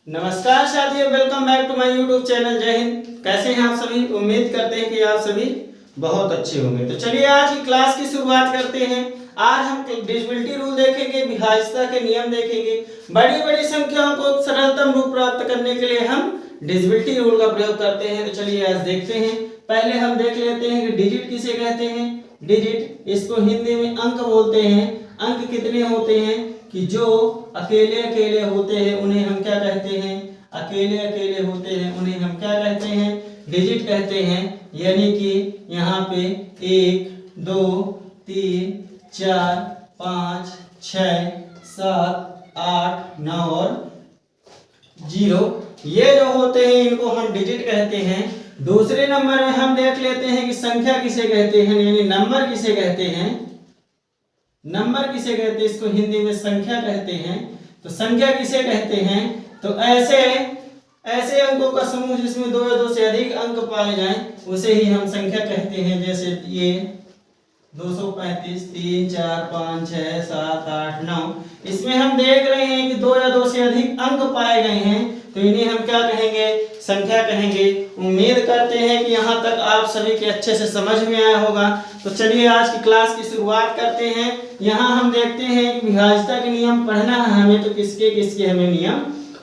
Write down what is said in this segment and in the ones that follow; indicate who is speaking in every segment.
Speaker 1: नमस्कार साथियों, welcome back to my YouTube channel. जय हिंद। कैसे हैं आप सभी? उम्मीद करते हैं कि आप सभी बहुत अच्छे होंगे। तो चलिए आज की क्लास की शुरुआत करते हैं। आज हम डिविजिबिलिटी रूल देखेंगे, विभाज्यता के नियम देखेंगे। बड़ी बड़ी संख्याओं को सरलतम रूप प्राप्त करने के लिए हम डिविजिबिलिटी रूल का प्रयोग करते हैं। तो चलिए आज देखते हैं। पहले हम देख लेते हैं कि डिजिट किसे कहते हैं। डिजिट, इसको हिंदी में अंक बोलते हैं। अंक कितने होते हैं कि जो अकेले अकेले होते हैं उन्हें हम क्या कहते हैं? अकेले अकेले होते हैं उन्हें हम क्या कहते हैं? डिजिट कहते हैं। यानी कि यहाँ पे 1, 2, 3, 4, 5, 6, 7, 8, 9 और 0, ये जो होते हैं इनको हम डिजिट कहते हैं। दूसरे नंबर में हम देख लेते हैं कि संख्या किसे कहते हैं, यानी नंबर किसे कहते हैं। नंबर किसे कहते हैं? इसको हिंदी में संख्या कहते हैं। तो संख्या किसे कहते हैं? तो ऐसे अंकों का समूह जिसमें 2 या 2 से अधिक अंक पाए जाएं उसे ही हम संख्या कहते हैं। जैसे ये 235, 3, 4, 5, 6, 7, 8, 9, इसमें हम देख रहे हैं कि 2 या 2 से अधिक अंक पाए गए हैं, तो इन्हें हम क्या कहेंगे? संख्या कहेंगे। उम्मीद करते हैं कि यहाँ तक आप सभी के अच्छे से समझ में आया होगा। तो चलिए आज की क्लास की शुरुआत करते हैं। यहाँ हम देखते हैं कि विभाज्यता के नियम पढ़ना है हमें, तो किसके किसके हमें नियम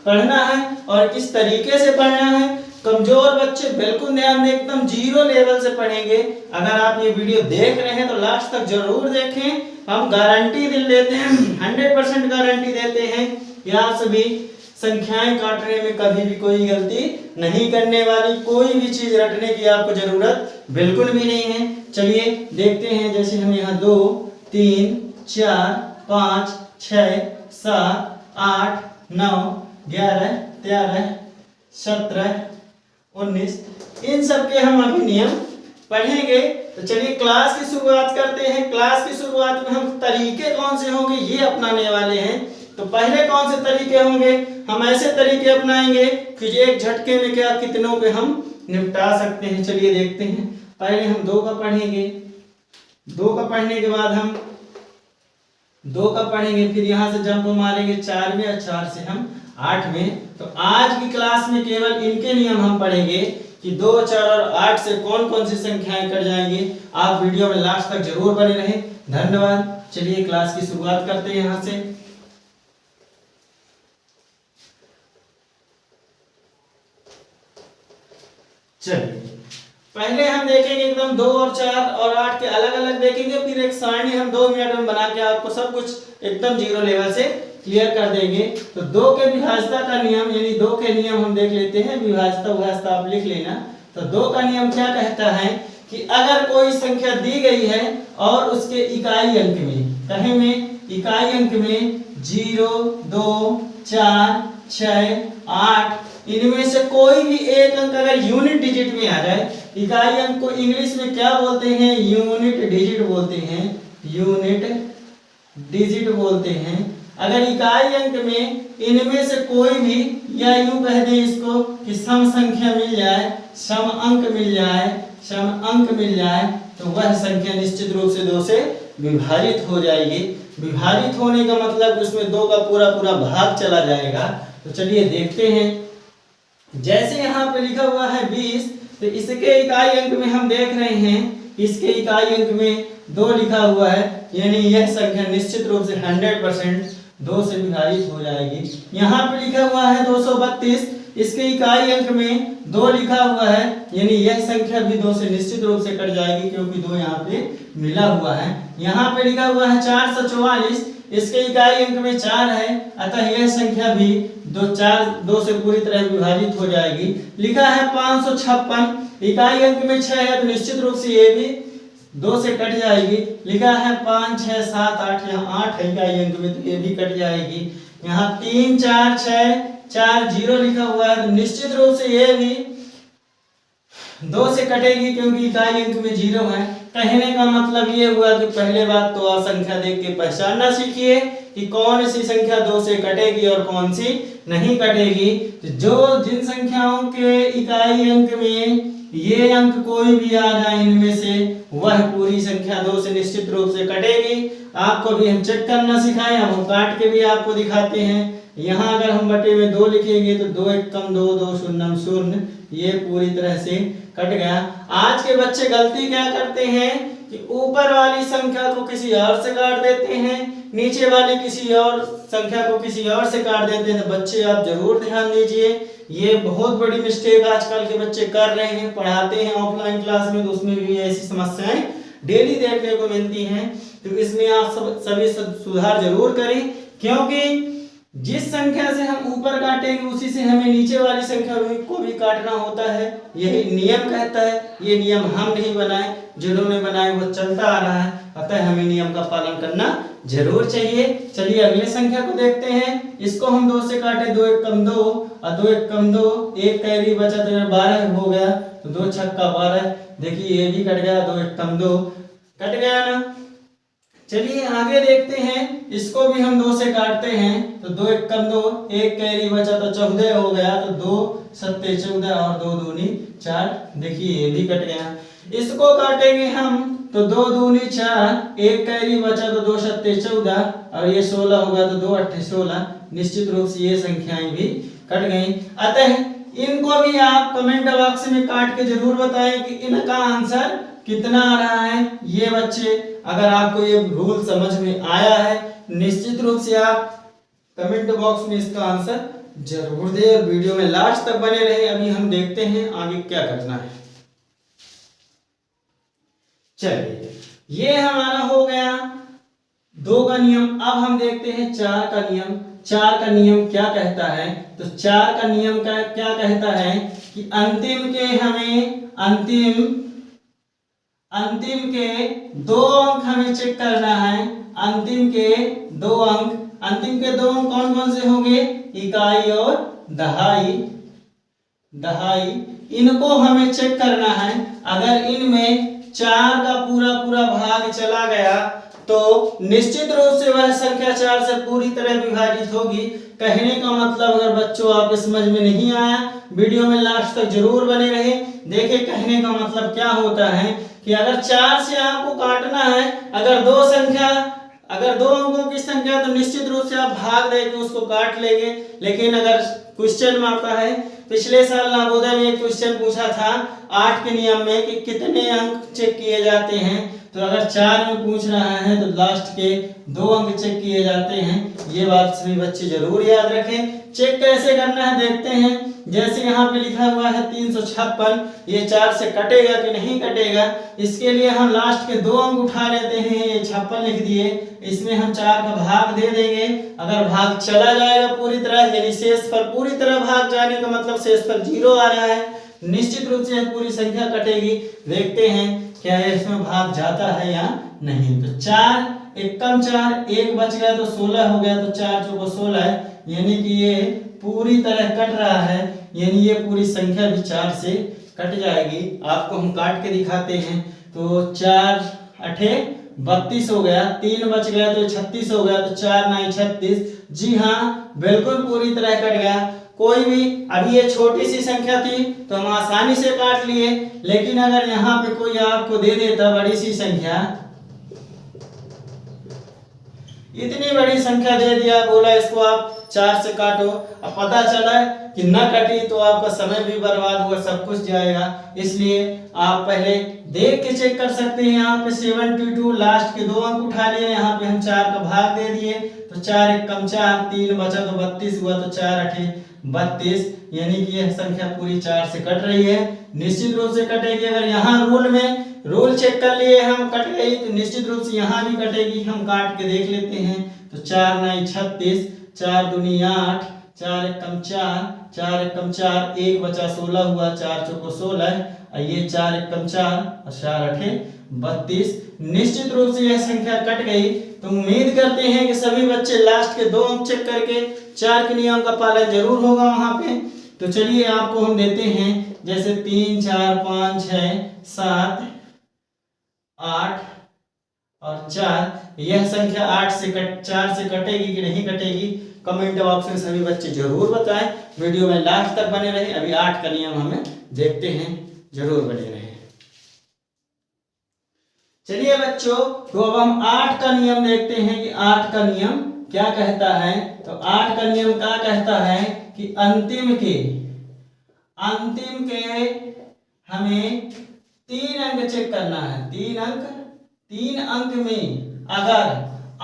Speaker 1: पढ़ना है और किस तरीके से पढ़ना है। कमजोर बच्चे बिल्कुल ध्यान दें, एकदम 0 लेवल से पढ़ेंगे। अगर आप ये वीडियो देख रहे हैं तो लास्ट तक जरूर देखें। हम गारंटी देते हैं, 100% गारंटी देते हैं कि आप सभी संख्याएं काटने में कभी भी कोई गलती नहीं करने वाली। कोई भी चीज रटने की आपको जरूरत बिल्कुल भी नहीं है। चलिए देखते हैं। जैसे हम यहाँ 2, 3, 4, 5, 6, 7, 8, 9, 11, 13, 17, 19, इन सब के हम अभी नियम पढ़ेंगे। तो चलिए क्लास की शुरुआत करते हैं। क्लास की शुरुआत में हम तरीके कौन से होंगे ये अपनाने वाले हैं। तो पहले कौन से तरीके होंगे? हम ऐसे तरीके अपनाएंगे कि एक झटके में क्या कितनों पे हम निपटा सकते हैं। चलिए देखते हैं। पहले हम 2 का पढ़ेंगे। 2 का पढ़ने के बाद हम 2 का पढ़ेंगे, फिर यहाँ से जंप मारेंगे 4 में और 4 से हम 8 में। तो आज की क्लास में केवल इनके नियम हम पढ़ेंगे कि 2, 4 और 8 से कौन कौन सी संख्याएं कट जाएंगी। आप वीडियो में लास्ट तक जरूर बने रहें। धन्यवाद। चलिए क्लास की शुरुआत करते हैं यहाँ से। चलिए पहले हम देखेंगे एकदम 2 और 4 और 8 के अलग अलग देखेंगे, फिर एक सारणी हम 2 मिनट में बना के आपको सब कुछ एकदम 0 लेवल से क्लियर कर देंगे। तो 2 के विभाज्यता का नियम, यानी 2 के नियम हम देख लेते हैं। विभाज्यता आप लिख लेना। तो 2 का नियम क्या कहता है कि अगर कोई संख्या दी गई है और उसके इकाई अंक में, कहे में इकाई अंक में 0, 2, 4, 6, 8, इनमें से कोई भी एक अंक अगर यूनिट डिजिट में आ जाए, इकाई अंक को इंग्लिश में क्या बोलते हैं? यूनिट डिजिट बोलते हैं। यूनिट डिजिट बोलते हैं। अगर इकाई अंक में इनमें से कोई भी, या यूं कह दें इसको कि सम संख्या मिल जाए, सम अंक मिल जाए, सम अंक मिल जाए, तो वह संख्या निश्चित रूप से 2 से विभाजित हो जाएगी। विभाजित होने का मतलब उसमें 2 का पूरा पूरा भाग चला जाएगा। तो चलिए देखते हैं। जैसे यहाँ पे लिखा हुआ है 20, तो इसके इकाई अंक में हम देख रहे हैं, इसके इकाई अंक में 2 लिखा हुआ है, यानी यह संख्या निश्चित रूप से 100% 2 से विभाजित हो जाएगी। यहाँ पे लिखा हुआ है 232, इसके इकाई अंक में 2 लिखा हुआ है, यानी यह संख्या भी 2 से निश्चित रूप से कट जाएगी, क्योंकि 2 यहाँ पे मिला हुआ है। यहाँ पे लिखा हुआ है 444, इसके इकाई अंक में 4 है, अतः यह संख्या भी 2 से पूरी तरह विभाजित हो जाएगी। लिखा है 556, इकाई अंक में 6 है, तो निश्चित रूप से ये भी 2 से कट जाएगी। लिखा है 5, 6, 7, 8, यहाँ 8 है इकाई अंक में, तो ये भी कट जाएगी। यहाँ 3, 4, 6, 4, 0 लिखा हुआ है, तो निश्चित रूप से ये भी 2 से कटेगी, क्योंकि इकाई अंक में 0 है। कहने का मतलब ये हुआ कि पहले बात तो आप संख्या देख के पहचानना सीखिए कि कौन सी संख्या 2 से कटेगी और कौन सी नहीं कटेगी। तो जिन संख्याओं के इकाई अंक में ये अंक कोई भी आ जाए इनमें से, वह पूरी संख्या 2 से निश्चित रूप से कटेगी। आपको भी हम चेक करना सिखाएं, अब हम काट के भी आपको दिखाते हैं। यहाँ अगर हम बटे में 2 लिखेंगे तो 2 एकम 2, 2 शून्यम शून्य, ये पूरी तरह से कट गया। आज के बच्चे गलती क्या करते हैं कि ऊपर वाली संख्या को किसी और से काट देते हैं, नीचे वाली किसी और संख्या को किसी और से काट देते हैं। तो बच्चे आप जरूर ध्यान दीजिए, ये बहुत बड़ी मिस्टेक आजकल के बच्चे कर रहे हैं। पढ़ाते हैं ऑफलाइन क्लास में तो उसमें भी ऐसी समस्याएं डेली देखने को मिलती हैं। तो इसमें आप सभी सुधार जरूर करें, क्योंकि जिस संख्या से हम ऊपर काटेंगे उसी से हमें नीचे वाली संख्या को भी काटना होता है, यही नियम कहता है। ये नियम हम नहीं बनाए, जिन्होंने बनाए वो चलता आ रहा है, अतः हमें नियम का पालन करना जरूर चाहिए। चलिए अगले संख्या को देखते हैं। इसको हम 2 से काटे, 2 एकम 2 और 2 एकम 2, एक कैरी बचा तो 12 हो गया, तो 2 छक्का 12। देखिए ये भी कट गया, 2 एकम 2 कट गया ना। चलिए आगे देखते हैं, इसको भी हम 2 से काटते हैं तो 2 एकम 2, एक कैरी बचा तो 14 हो गया, तो 2 सत्ते 14 और 2 दूनी 4। देखिए ये भी कट गया। इसको काटेंगे हम तो 2 दूनी 4, एक कैरी बचा तो 2 सत्ते 14 और ये 16 हो गया, तो 2 अट्ठे 16। निश्चित रूप से ये संख्याएं भी कट गई। अतः इनको भी आप कमेंट बॉक्स में काट के जरूर बताएं कि इनका आंसर कितना आ रहा है। ये बच्चे अगर आपको ये रूल समझ में आया है, निश्चित रूप से आप कमेंट बॉक्स में इसका आंसर जरूर दें और वीडियो में लास्ट तक बने रहे। अभी हम देखते हैं आगे क्या करना है। चलिए ये हमारा हो गया 2 का नियम। अब हम देखते हैं 4 का नियम। 4 का नियम क्या कहता है? तो 4 का नियम का क्या कहता है कि अंतिम के 2 अंक हमें चेक करना है। अंतिम के 2 अंक कौन कौन से होंगे? इकाई और दहाई। इनको हमें चेक करना है। अगर इनमें 4 का पूरा भाग चला गया तो निश्चित रूप से वह संख्या 4 से पूरी तरह विभाजित होगी। कहने का मतलब अगर बच्चों आपको समझ में नहीं आया, वीडियो में लास्ट तक जरूर बने रहे। देखिए कहने का मतलब क्या होता है कि अगर 4 से आपको काटना है, अगर 2 अंकों की संख्या तो निश्चित रूप से आप भाग देके उसको काट लेंगे। लेकिन अगर क्वेश्चन में आता है, पिछले साल नवोदय में एक क्वेश्चन पूछा था 8 के नियम में कि कितने अंक चेक किए जाते हैं, तो अगर 4 में पूछ रहा है तो लास्ट के 2 अंक चेक किए जाते हैं। ये बात सभी बच्चे जरूर याद रखें। चेक कैसे करना है देखते हैं। जैसे यहाँ पे लिखा हुआ है 356, ये 4 से कटेगा कि नहीं कटेगा, इसके लिए हम लास्ट के 2 अंक उठा लेते हैं। ये 56 लिख दिए, इसमें हम 4 का भाग दे देंगे। अगर भाग चला जाएगा पूरी तरह, यानी शेषफल पूरी तरह भाग जाने का मतलब शेषफल 0 आ रहा है, निश्चित रूप से पूरी संख्या कटेगी। देखते हैं क्या इसमें भाग जाता है या नहीं। तो 4 एकम 4, एक बच गया तो 16 हो गया, तो 4 चौको 16 है, यानी कि ये पूरी तरह कट रहा है, यानी ये पूरी संख्या भी 4 से कट जाएगी। आपको हम काट के दिखाते हैं। तो 4 अठे 32 हो गया, 3 बच गया तो 36 हो गया, तो 4 9 36। जी हाँ, बिल्कुल पूरी तरह कट गया। कोई भी अभी ये छोटी सी संख्या थी तो हम आसानी से काट लिए, लेकिन अगर यहाँ पे कोई आपको दे देता बड़ी सी संख्या, इतनी बड़ी संख्या दे दिया, बोला इसको आप 4 से काटो, अब पता चला कि न कटी तो आपका समय भी बर्बाद हुआ, सब कुछ जाएगा। इसलिए आप पहले देख के चेक कर सकते हैं। यहाँ पे 72, लास्ट के 2 अंक उठा लिए, यहाँ पे हम 4 का भाग दे दिए, तो 4 एकम 4, 3 बचा तो 32 हुआ, तो 4 अठे 32, यानी कि यह संख्या पूरी 4 से कट रही है। निश्चित रूप से कटेगी। अगर यहाँ रूल चेक कर लिए हम, कट गई, तो निश्चित रूप से यहाँ भी कटेगी। हम काट के देख लेते हैं। तो 4 9 36, 4 दूनी 8, 4 एकम 4, 4 एकम 4, एक बचा 16 हुआ, 4 चौको 16, और ये 4 एकम 4 और 4 अठे 32। निश्चित रूप से यह संख्या कट गई। तो उम्मीद करते हैं कि सभी बच्चे लास्ट के 2 अंक चेक करके 4 के नियम का पालन जरूर होगा वहां पे। तो चलिए आपको हम देते हैं, जैसे 3 4 5 6 7 8 और 4, यह संख्या 4 से कटेगी कि नहीं कटेगी, कमेंट बॉक्स में सभी बच्चे जरूर बताएं। वीडियो में लास्ट तक बने रहे। अभी 8 का नियम हमें देखते हैं, जरूर बने रहे। चलिए बच्चों, तो अब हम 8 का नियम देखते हैं कि 8 का नियम क्या कहता है। तो 8 का नियम क्या कहता है कि अंतिम के हमें 3 अंक चेक करना है। 3 अंक में अगर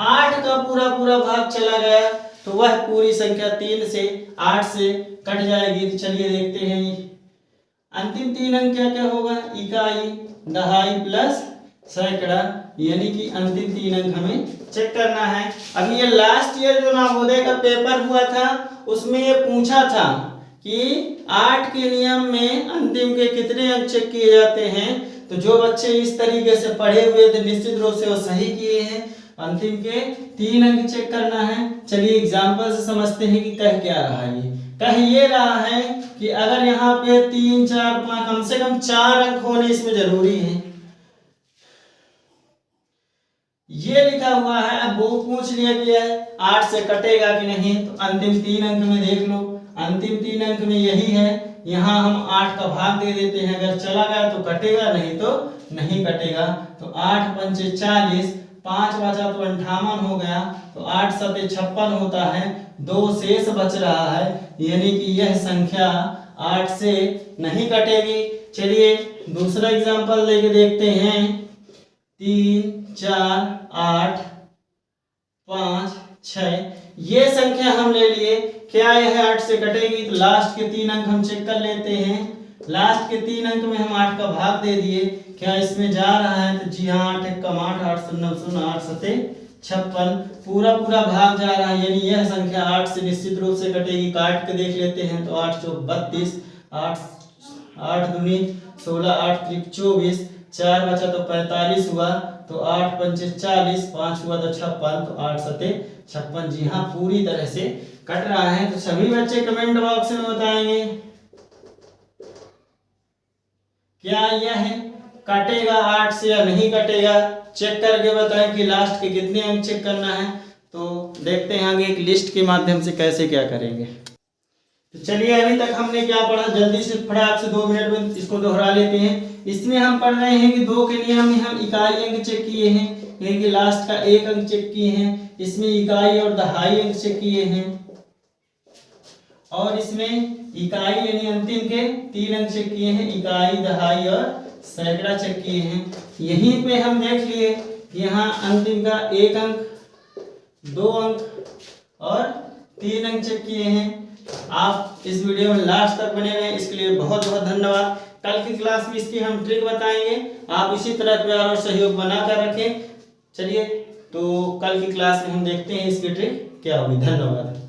Speaker 1: 8 का पूरा भाग चला गया तो वह पूरी संख्या 3 से 8 से कट जाएगी। तो चलिए देखते हैं अंतिम 3 अंक क्या क्या होगा। इकाई, दहाई प्लस सैकड़ा, यानी कि अंतिम 3 अंक हमें चेक करना है। अभी ये लास्ट ईयर जो नवोदय का पेपर हुआ था उसमें ये पूछा था कि 8 के नियम में अंतिम के कितने अंक चेक किए जाते हैं। तो जो बच्चे इस तरीके से पढ़े हुए थे निश्चित रूप से वो सही किए हैं। अंतिम के 3 अंक चेक करना है। चलिए एग्जाम्पल से समझते हैं कि कह क्या रहा है। कह ये रहा है कि अगर यहाँ पे 3, 4, 5 कम से कम 4 अंक होने इसमें जरूरी है। ये लिखा हुआ है। अब वो पूछ लिया गया है 8 से कटेगा कि नहीं। तो अंतिम 3 अंक में देख लो, अंतिम 3 अंक में यही है। यहाँ हम 8 का भाग दे देते हैं। अगर चला गया तो कटेगा, नहीं तो नहीं कटेगा। तो 8 पंचे 40, 5 बचा तो 58 हो गया। तो 8 सते 56 होता है। 2 शेष बच रहा है, यानी कि यह संख्या 8 से नहीं कटेगी। चलिए दूसरा एग्जांपल लेके देखते हैं। 3, 4, 8, 5, 6 ये संख्या हम ले लिए। क्या यह 8 से कटेगी? तो लास्ट के 3 अंक हम चेक कर लेते हैं। लास्ट के 3 अंक में हम 8 का भाग दे दिए। क्या इसमें जा रहा है? तो जी हाँ, 8 एकम 8, 8 शून्य शून्य, 8 सते 56 पूरा भाग जा रहा है, यानी यह संख्या 8 से निश्चित रूप से कटेगी। काट के देख लेते हैं। तो 8 चौक 32, 8 दूनी 16, 8 त्रिक 24, 4 बचा तो 45 हुआ। तो 8 पंचे 40, 5 हुआ तो 56। तो 8 सते 56 जी हाँ पूरी तरह से कट रहा है। तो सभी बच्चे कमेंट बॉक्स में बताएंगे क्या यह कटेगा 8 से या नहीं कटेगा। चेक करके बताएं कि लास्ट के कितने अंक चेक करना है। तो देखते हैं आगे एक लिस्ट के माध्यम से कैसे क्या करेंगे। तो चलिए अभी तक हमने क्या पढ़ा, जल्दी से फटाक से 2 मिनट में इसको दोहरा लेते हैं। इसमें हम पढ़ रहे हैं कि 2 के नियम में हम इकाई अंक चेक किए हैं, यानी कि लास्ट का 1 अंक चेक किए हैं। इसमें इकाई और दहाई अंक चेक किए हैं, और इसमें इकाई यानी अंतिम के 3 अंक चेक किए हैं। इकाई, दहाई और सैकड़ा चेक किए हैं। यहीं पे हम देख लिए कि यहाँ अंतिम का 1 अंक, 2 अंक और 3 अंक चेक किए हैं। आप इस वीडियो में लास्ट तक बने रहे, इसके लिए बहुत बहुत धन्यवाद। कल की क्लास में इसकी हम ट्रिक बताएंगे। आप इसी तरह प्यार और सहयोग बनाकर रखें। चलिए तो कल की क्लास में हम देखते हैं इसकी ट्रिक क्या होगी। धन्यवाद।